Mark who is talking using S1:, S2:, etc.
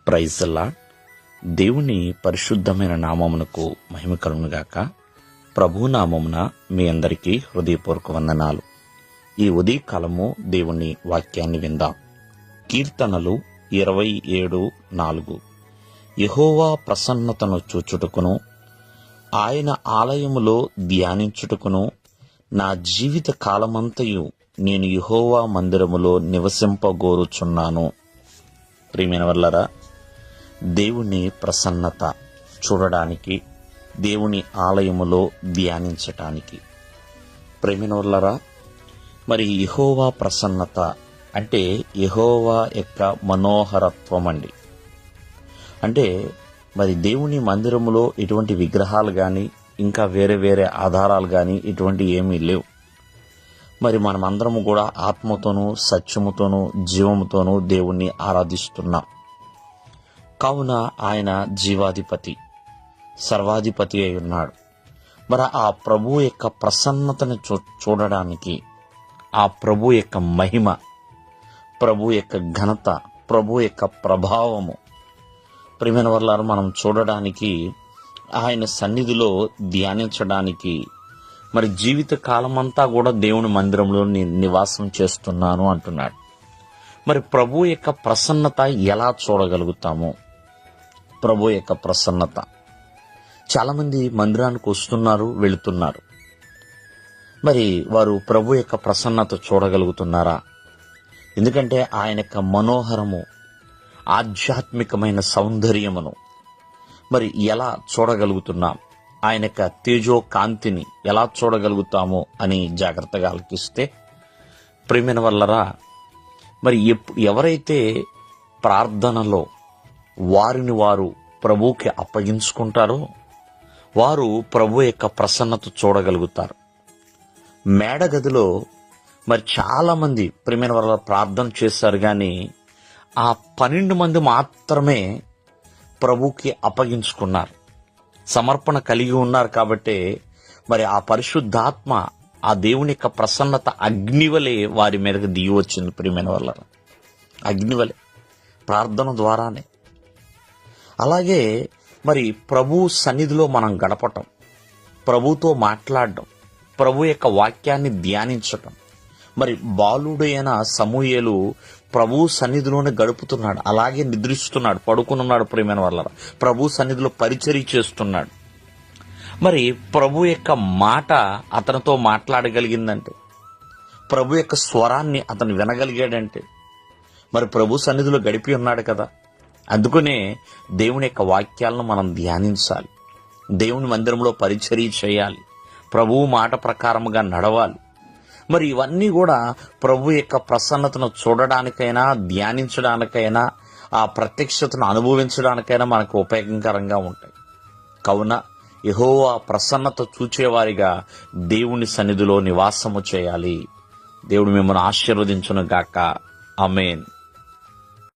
S1: Praise the lord. దేవుని పరిశుద్ధమైన నామమునకు మహిమ కలుగునుగాక. ప్రభు నామమున మీ అందరికీ హృదయపూర్వక వందనాలు. ఈ ఉదయకాలము దేవుని వాక్యాన్ని విందాం. కీర్తనలు 27:4. యెహోవా ప్రసన్నతను చూచుటకును ఆయన ఆలయములో ధ్యానించుటకును నా జీవిత కాలమంతయు నేను యెహోవా మందిరములో నివసింపగోరుచున్నాను. ప్రియమైన వర్లరా, దేవుని ప్రసన్నత చూడడానికి, దేవుని ఆలయములో ధ్యానించటానికి. ప్రియమైన వర్లరా, మరి యెహోవా ప్రసన్నత అంటే యెహోవా యొక్క మనోహరత్వం అండి. అంటే మరి దేవుని మందిరములో ఎటువంటి విగ్రహాలు కానీ ఇంకా వేరే వేరే ఆధారాలు కానీ ఇటువంటి ఏమీ లేవు. మరి మనమందరము కూడా ఆత్మతోనూ సత్యముతోనూ జీవముతోనూ దేవుణ్ణి ఆరాధిస్తున్నాం. కావున ఆయన జీవాధిపతి, సర్వాధిపతి అయి ఉన్నాడు. మరి ఆ ప్రభు యొక్క ప్రసన్నతను చూడడానికి, ఆ ప్రభు యొక్క మహిమ, ప్రభు యొక్క ఘనత, ప్రభు యొక్క ప్రభావము ప్రియమైన వర్లారా మనం చూడడానికి, ఆయన సన్నిధిలో ధ్యానించడానికి, మరి జీవిత కాలమంతా కూడా దేవుని మందిరంలో నివాసం చేస్తున్నాను అంటున్నాడు. మరి ప్రభు యొక్క ప్రసన్నత ఎలా చూడగలుగుతాము? ప్రభు యొక్క ప్రసన్నత, చాలామంది మందిరానికి వస్తున్నారు, వెళుతున్నారు. మరి వారు ప్రభు యొక్క ప్రసన్నత చూడగలుగుతున్నారా? ఎందుకంటే ఆయన యొక్క మనోహరము, ఆధ్యాత్మికమైన సౌందర్యమును మరి ఎలా చూడగలుగుతున్నాం, ఆయన యొక్క తేజో కాంతిని ఎలా చూడగలుగుతామో అని జాగ్రత్తగా ఆలోచిస్తే, ప్రియమైన వర్లరా, మరి ఎవరైతే ప్రార్థనలో వారిని వారు ప్రభువుకి అప్పగించుకుంటారో వారు ప్రభు యొక్క ప్రసన్నత చూడగలుగుతారు. మేడగదిలో మరి చాలామంది ప్రియమైన వర్ల ప్రార్థన చేశారు, కానీ ఆ 12 మంది మాత్రమే ప్రభుకి అప్పగించుకున్నారు, సమర్పణ కలిగి ఉన్నారు. కాబట్టి మరి ఆ పరిశుద్ధాత్మ, ఆ దేవుని యొక్క ప్రసన్నత అగ్నివలే వారి మీదకి దిగి వచ్చింది. ప్రియమైన వల్ల అగ్నివలే, ప్రార్థన ద్వారానే. అలాగే మరి ప్రభు సన్నిధిలో మనం గడపటం, ప్రభుతో మాట్లాడడం, ప్రభు యొక్క వాక్యాన్ని ధ్యానించటం. మరి బాలుడైన సమూయేలు ప్రభు సన్నిధిలోనే గడుపుతున్నాడు, అలాగే నిద్రిస్తున్నాడు, పడుకున్నాడు. ప్రియమైన వల్ల ప్రభు సన్నిధిలో పరిచర్య చేస్తున్నాడు. మరి ప్రభు యొక్క మాట అతనితో మాట్లాడగలిగిందంటే, ప్రభు యొక్క స్వరాన్ని అతను వినగలిగాడంటే మరి ప్రభు సన్నిధిలో గడిపి ఉన్నాడు కదా. అందుకనే దేవుని యొక్క వాక్యాలను మనం ధ్యానించాలి, దేవుని మందిరంలో పరిచర్య చేయాలి, ప్రభువు మాట ప్రకారముగా నడవాలి. మరి ఇవన్నీ కూడా ప్రభు యొక్క ప్రసన్నతను చూడడానికైనా, ధ్యానించడానికైనా, ఆ ప్రత్యక్షతను అనుభవించడానికైనా మనకు ఉపయోగకరంగా ఉంటాయి. కావున యెహోవా ప్రసన్నత చూచేవారిగా దేవుని సన్నిధిలో నివాసము చేయాలి. దేవుడు మిమ్మల్ని ఆశీర్వదించును గాక. ఆమేన్.